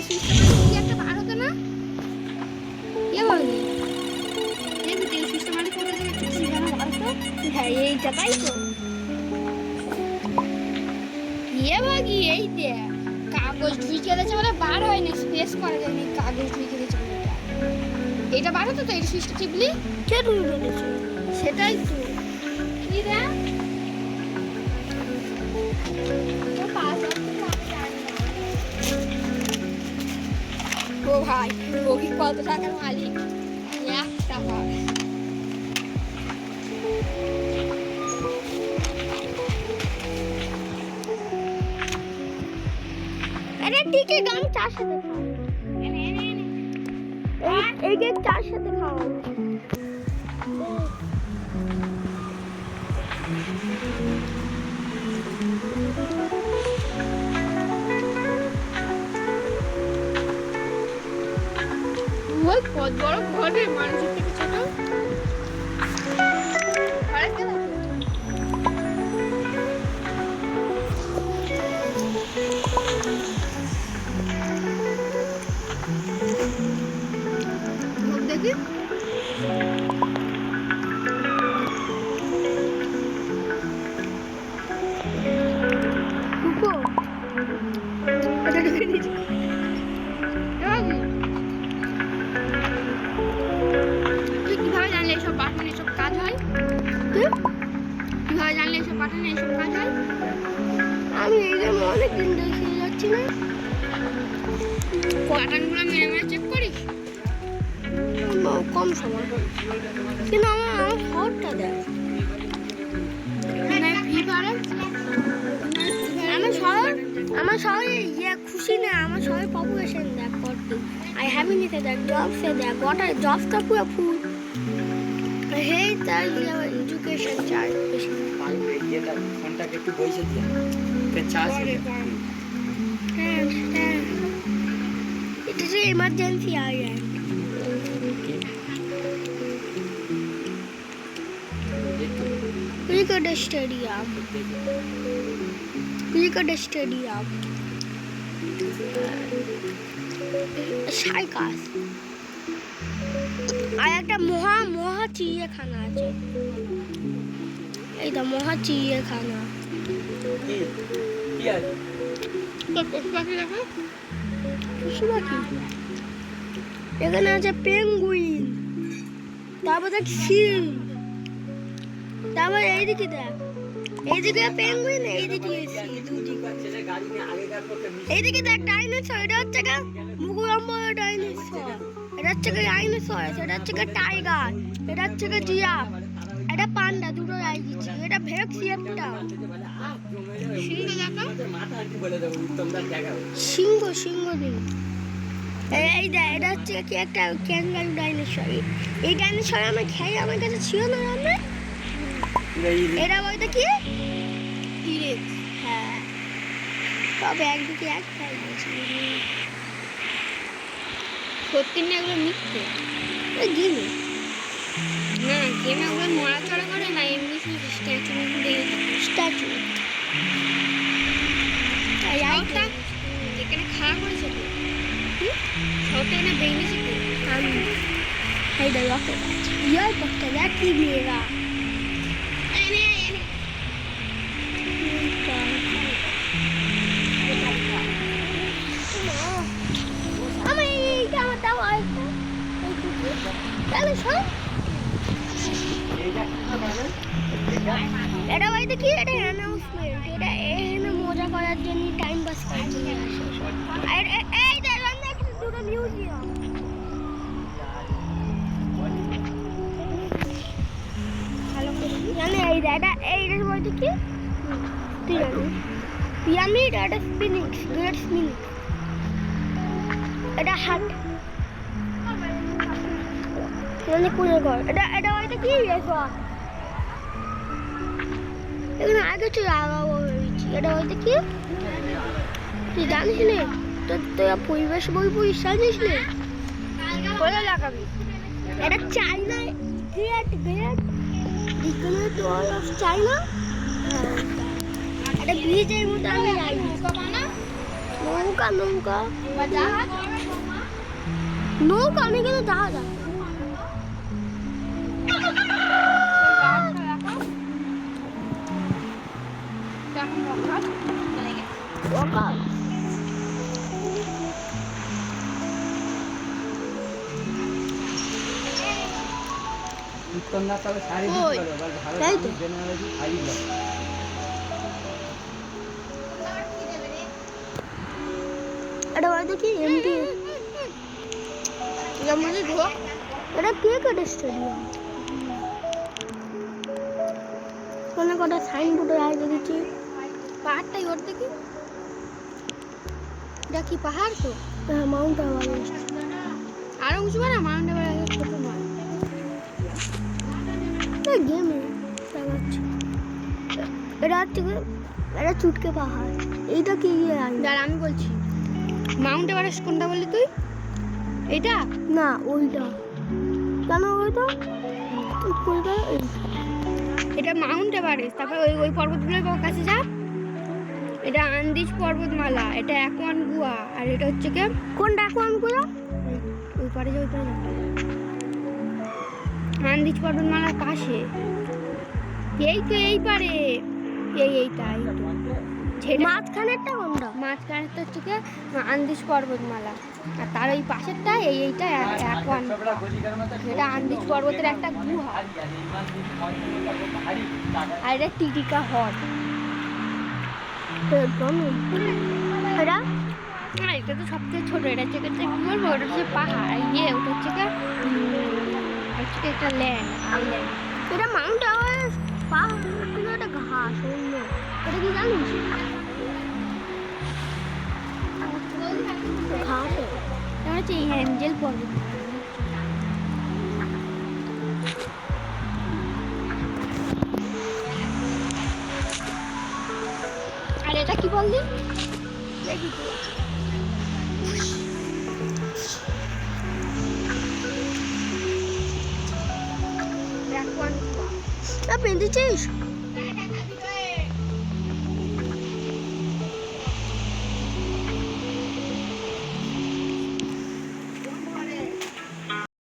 কি একটা বার হতো না কে বলে দেখবি এই সিস্টেমাটিক করে সিস্টেমে বার হতো হ্যাঁ এইটা তাই তো ভাগি এই দে কাগজ ঢুকে দিয়েছে মানে বার হয়নি স্পেস করা যায়নি কাগজ ঢুকে দিয়েছে এটা বার হতো তো এই সুইচটা টিপলি কে ঢুকে দিয়েছে সেটাই তো কি রে ও ভাই ও কি কত টাকার মালিক 1 টাকা अरे ठीक है गांव चार से दिखाओ एक एक चार से दिखाओ वो बहुत बड़ा घर है मानसिक থেকে ছোট ঘরে কেন দেখি কুকো এটা ঢুকে দিয়েছি তুই কিভাবে জানলে এসব বাটন এসব কাজ হয় কিভাবে জানলে এসব বাটন এসব কাজ হয় আমি এই যে অনেকদিন দেখে যাচ্ছি না বাটনগুলো মেরে মেরে চেক করিস কম সময় কিন্তু আমার শহরটা দেখ আমার শহরে ইয়ে খুশি না আমার শহরের পপুলেশন দেখ কত আই হ্যাপিনেসে দেখ জবসে দেখ ওয়াটার জবসটা পুরো ফুল হে তার এডুকেশন চার্জ বেশি পারবে এটা ফোনটাকে একটু বইছে দিয়ে কে চার্জ হ্যাঁ এটা যে emergency I Cricket stadium. Cycles. আর একটা মহা চিড়িয়াখানা আছে এই তো মহা চিড়িয়াখানা কি আছে তো পশু পাখি দেখো পশু পাখি এখানে আছে পেঙ্গুইন তারপর দেখ সিল তারপর এইদিকে দেখ এইদিকে পেঙ্গুইন এইদিকে এইদিকে দেখ ডাইনোসর এটা হচ্ছে গা মুগুরাম্বর ডাইনোসর এটা হচ্ছে গা ডাইনোসর এটা হচ্ছে গা টাইগার এটা হচ্ছে গা জিরাফ এটা পান্ডা দুটো রাই দিচ্ছি এটা ভেক্সি একটা সিংহ দিন এই দেখ এটা হচ্ছে কি একটা ক্যাঙ্গারু ডাইনোসর এই ডাইনোসর আমি খাই আমার কাছে ছিল না রান্না এটা বলতে কি হ্যাঁ তবে একদিকে এক খাই সত্যি না এগুলো মিথ্যে গেমে না গেমে ওগুলো নড়াচড়া করে না এমনি স্ট্যাচু এখানে খাওয়া করেছে তো সবটা এখানে বেরিয়েছে তো আমি এই দেখ ইয়ার করতে দেখ কি মেয়েরা এটা বাড়িতে কি এটা অ্যানাউন্সমেন্ট এটা এখানে মজা করার জন্য টাইম পাস করার জন্য আসে এই দেখলাম না দুটো মিউজিয়াম জানি এটা এইটার মধ্যে কি তুই জানিস পিরামিড এটা স্পিনিক্স গ্রেট স্পিনিক্স এটা হাট মানে কুড়ে ঘর এটা হয়তো কি এখানে আগে তুই আগাবো ভেবেছি এটা হয়তো কি তুই জানিস নে তোর পরিবেশ বই পড়িস জানিস নে কোথায় লাগাবি এটা চাইনা গ্রেট বিজ্ঞানের ওয়াল অফ চাইনা এটা ব্রিজের মধ্যে আমি যাই নৌকা নৌকা নৌকা অনেক কিন্তু জাহাজ আছে। ওকা উত্তর না তাহলে শাড়ি দিতে ওই, পারো, এবার ভালো তাই তো। জেনারেলি শাড়ি দাও। এটা বলতে কি এমডি এটা ক্রিকেট স্টেডিয়াম। কোনো কটা সাইনবোর্ডে আগে দিচ্ছি পাহাড়টাই ওর দেখি এটা কি পাহাড় তো হ্যাঁ মাউন্ট এভারেস্ট। আরো উঁচু না মাউন্ট এভারেস্ট ছোট নয় গেমে দেখাচ্ছি এটা হচ্ছে কি, এটা চুটকে পাহাড়। এইটা কি দাঁড়া আমি বলছি মাউন্ট এভারেস্ট কোনটা বললি তুই এটা না ওইটা কেন ওইটা কোনটা এইটা এটা মাউন্ট এভারেস্ট তারপর ওই ওই পর্বতগুলোর কাছে যা এটা আন্দিজ পর্বতমালা এটা একওয়ান গুহা আর এটা হচ্ছে কি কোনটা এখন গুলো ওই পারে যে ওই পারে আন্দিজ পর্বতমালার পাশে এই তো এই পারে এইটা ঝেড়ে মাঝখানেরটা কোনটা মাঝখানেরটা হচ্ছে কি আন্দিজ পর্বতমালা আর তার ওই পাশেরটা এইটা একওয়ান এটা আন্দিজ পর্বতের একটা গুহা আর এটা টিটিকা হ্রদ এটা না এটা তো সবথেকে ছোট এটা হচ্ছে কি বলবো ওটা হচ্ছে পাহাড় আর ওটা হচ্ছে কি একটা ল্যান্ড আইল্যান্ড এটা মাউন্ট এভারেস্ট পাহাড় কিন্তু এটা ঘাস অন্য এটা কি জানিস ঘাস এটা হচ্ছে এই অ্যাঞ্জেল পর্বত আর এটা কি বললি পেঁধেছিস